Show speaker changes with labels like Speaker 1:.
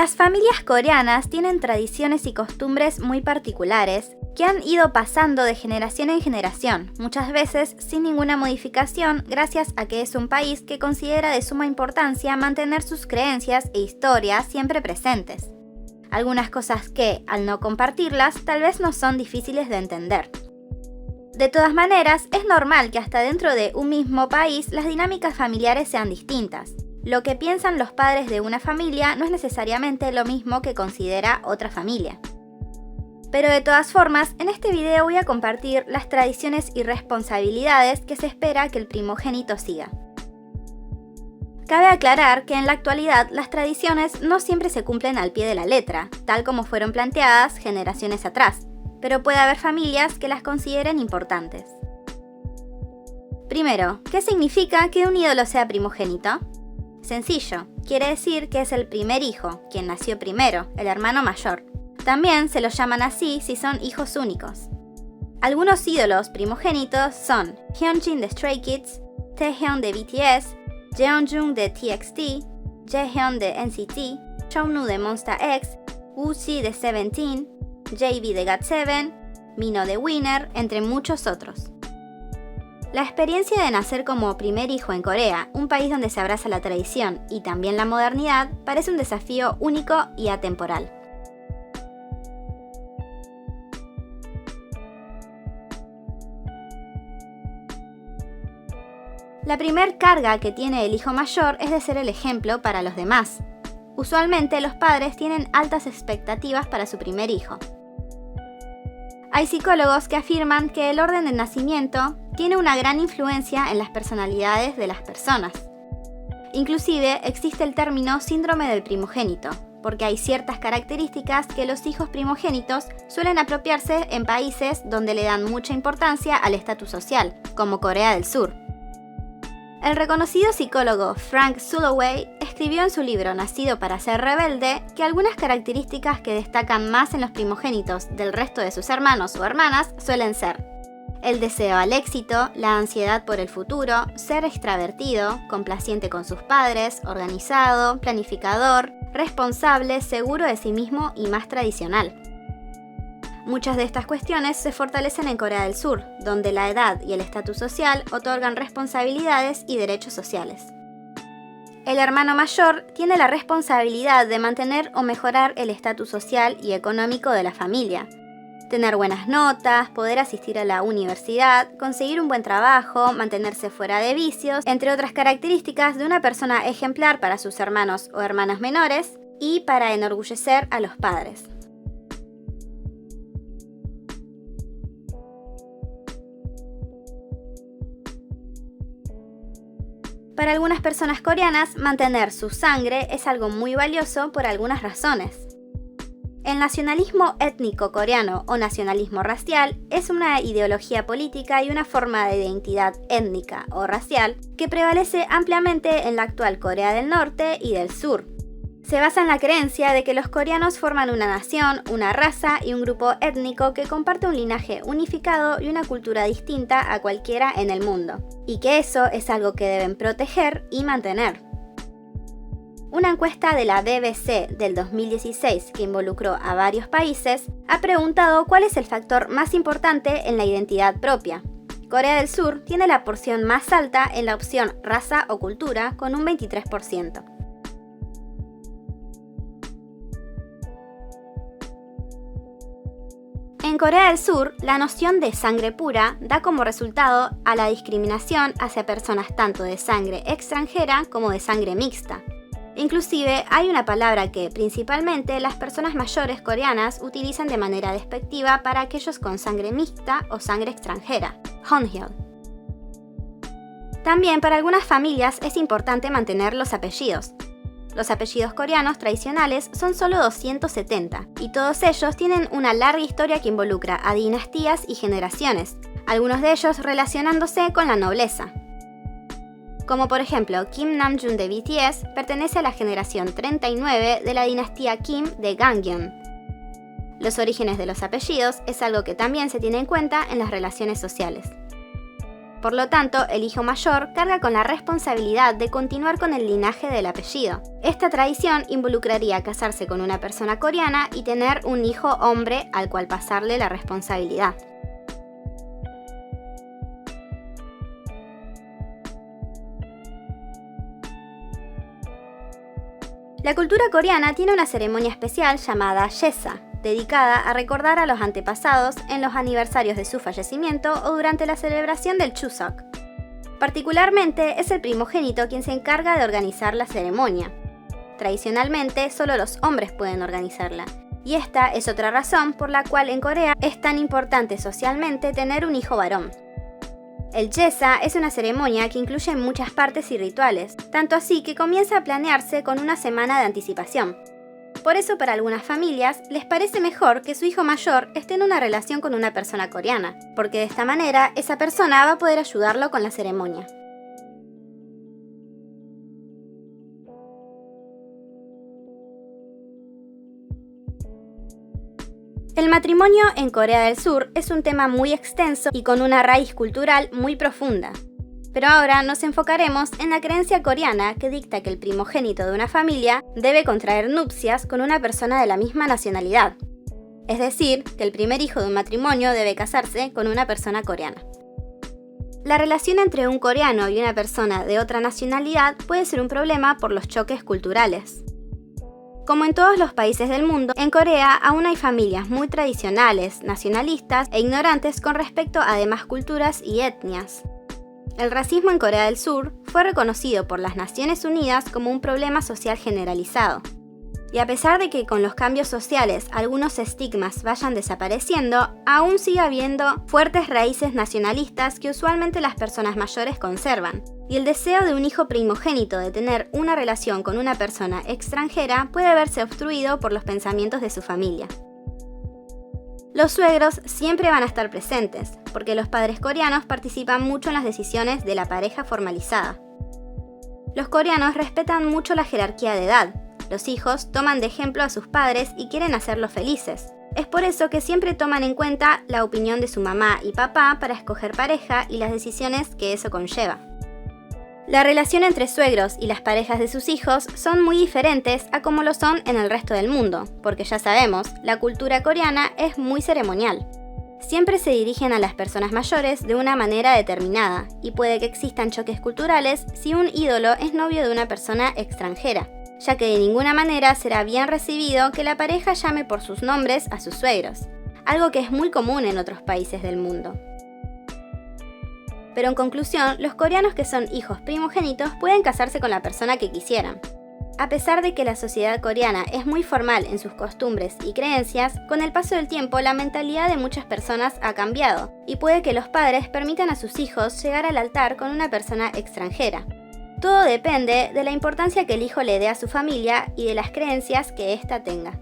Speaker 1: Las familias coreanas tienen tradiciones y costumbres muy particulares que han ido pasando de generación en generación, muchas veces sin ninguna modificación, gracias a que es un país que considera de suma importancia mantener sus creencias e historias siempre presentes. Algunas cosas que, al no compartirlas, tal vez no son difíciles de entender. De todas maneras, es normal que hasta dentro de un mismo país las dinámicas familiares sean distintas. Lo que piensan los padres de una familia no es necesariamente lo mismo que considera otra familia. Pero de todas formas, en este video voy a compartir las tradiciones y responsabilidades que se espera que el primogénito siga. Cabe aclarar que en la actualidad las tradiciones no siempre se cumplen al pie de la letra, tal como fueron planteadas generaciones atrás, pero puede haber familias que las consideren importantes. Primero, ¿qué significa que un ídolo sea primogénito? Sencillo, quiere decir que es el primer hijo, quien nació primero, el hermano mayor. También se los llaman así si son hijos únicos. Algunos ídolos primogénitos son Hyunjin de Stray Kids, Taehyun de BTS, Jeonjung de TXT, Jaehyun de NCT, Chonwoo de Monsta X, Woozi de Seventeen, JB de GOT7, Mino de Winner, entre muchos otros. La experiencia de nacer como primer hijo en Corea, un país donde se abraza la tradición y también la modernidad, parece un desafío único y atemporal. La primer carga que tiene el hijo mayor es de ser el ejemplo para los demás. Usualmente los padres tienen altas expectativas para su primer hijo. Hay psicólogos que afirman que el orden de nacimiento tiene una gran influencia en las personalidades de las personas. Inclusive existe el término síndrome del primogénito, porque hay ciertas características que los hijos primogénitos suelen apropiarse en países donde le dan mucha importancia al estatus social, como Corea del Sur. El reconocido psicólogo Frank Sulloway escribió en su libro Nacido para ser rebelde que algunas características que destacan más en los primogénitos del resto de sus hermanos o hermanas suelen ser el deseo al éxito, la ansiedad por el futuro, ser extravertido, complaciente con sus padres, organizado, planificador, responsable, seguro de sí mismo y más tradicional. Muchas de estas cuestiones se fortalecen en Corea del Sur, donde la edad y el estatus social otorgan responsabilidades y derechos sociales. El hermano mayor tiene la responsabilidad de mantener o mejorar el estatus social y económico de la familia. Tener buenas notas, poder asistir a la universidad, conseguir un buen trabajo, mantenerse fuera de vicios, entre otras características de una persona ejemplar para sus hermanos o hermanas menores y para enorgullecer a los padres. Para algunas personas coreanas, mantener su sangre es algo muy valioso por algunas razones. El nacionalismo étnico coreano o nacionalismo racial es una ideología política y una forma de identidad étnica o racial que prevalece ampliamente en la actual Corea del Norte y del Sur. Se basa en la creencia de que los coreanos forman una nación, una raza y un grupo étnico que comparte un linaje unificado y una cultura distinta a cualquiera en el mundo, y que eso es algo que deben proteger y mantener. Una encuesta de la BBC del 2016 que involucró a varios países ha preguntado cuál es el factor más importante en la identidad propia. Corea del Sur tiene la porción más alta en la opción raza o cultura con un 23%. En Corea del Sur, la noción de sangre pura da como resultado a la discriminación hacia personas tanto de sangre extranjera como de sangre mixta. Inclusive hay una palabra que principalmente las personas mayores coreanas utilizan de manera despectiva para aquellos con sangre mixta o sangre extranjera, Honhyul. También para algunas familias es importante mantener los apellidos. Los apellidos coreanos tradicionales son solo 270, y todos ellos tienen una larga historia que involucra a dinastías y generaciones, algunos de ellos relacionándose con la nobleza. Como por ejemplo, Kim Namjoon de BTS pertenece a la generación 39 de la dinastía Kim de Gangneom. Los orígenes de los apellidos es algo que también se tiene en cuenta en las relaciones sociales. Por lo tanto, el hijo mayor carga con la responsabilidad de continuar con el linaje del apellido. Esta tradición involucraría casarse con una persona coreana y tener un hijo hombre al cual pasarle la responsabilidad. La cultura coreana tiene una ceremonia especial llamada Jesa, dedicada a recordar a los antepasados en los aniversarios de su fallecimiento o durante la celebración del Chuseok. Particularmente es el primogénito quien se encarga de organizar la ceremonia. Tradicionalmente, solo los hombres pueden organizarla, y esta es otra razón por la cual en Corea es tan importante socialmente tener un hijo varón. El Jesa es una ceremonia que incluye muchas partes y rituales, tanto así que comienza a planearse con una semana de anticipación. Por eso para algunas familias les parece mejor que su hijo mayor esté en una relación con una persona coreana, porque de esta manera esa persona va a poder ayudarlo con la ceremonia. El matrimonio en Corea del Sur es un tema muy extenso y con una raíz cultural muy profunda. Pero ahora nos enfocaremos en la creencia coreana que dicta que el primogénito de una familia debe contraer nupcias con una persona de la misma nacionalidad. Es decir, que el primer hijo de un matrimonio debe casarse con una persona coreana. La relación entre un coreano y una persona de otra nacionalidad puede ser un problema por los choques culturales. Como en todos los países del mundo, en Corea aún hay familias muy tradicionales, nacionalistas e ignorantes con respecto a demás culturas y etnias. El racismo en Corea del Sur fue reconocido por las Naciones Unidas como un problema social generalizado. Y a pesar de que con los cambios sociales algunos estigmas vayan desapareciendo, aún sigue habiendo fuertes raíces nacionalistas que usualmente las personas mayores conservan. Y el deseo de un hijo primogénito de tener una relación con una persona extranjera puede verse obstruido por los pensamientos de su familia. Los suegros siempre van a estar presentes, porque los padres coreanos participan mucho en las decisiones de la pareja formalizada. Los coreanos respetan mucho la jerarquía de edad. Los hijos toman de ejemplo a sus padres y quieren hacerlos felices. Es por eso que siempre toman en cuenta la opinión de su mamá y papá para escoger pareja y las decisiones que eso conlleva. La relación entre suegros y las parejas de sus hijos son muy diferentes a como lo son en el resto del mundo, porque ya sabemos, la cultura coreana es muy ceremonial. Siempre se dirigen a las personas mayores de una manera determinada, y puede que existan choques culturales si un ídolo es novio de una persona extranjera, ya que de ninguna manera será bien recibido que la pareja llame por sus nombres a sus suegros, algo que es muy común en otros países del mundo. Pero en conclusión, los coreanos que son hijos primogénitos pueden casarse con la persona que quisieran. A pesar de que la sociedad coreana es muy formal en sus costumbres y creencias, con el paso del tiempo la mentalidad de muchas personas ha cambiado, y puede que los padres permitan a sus hijos llegar al altar con una persona extranjera. Todo depende de la importancia que el hijo le dé a su familia y de las creencias que ésta tenga.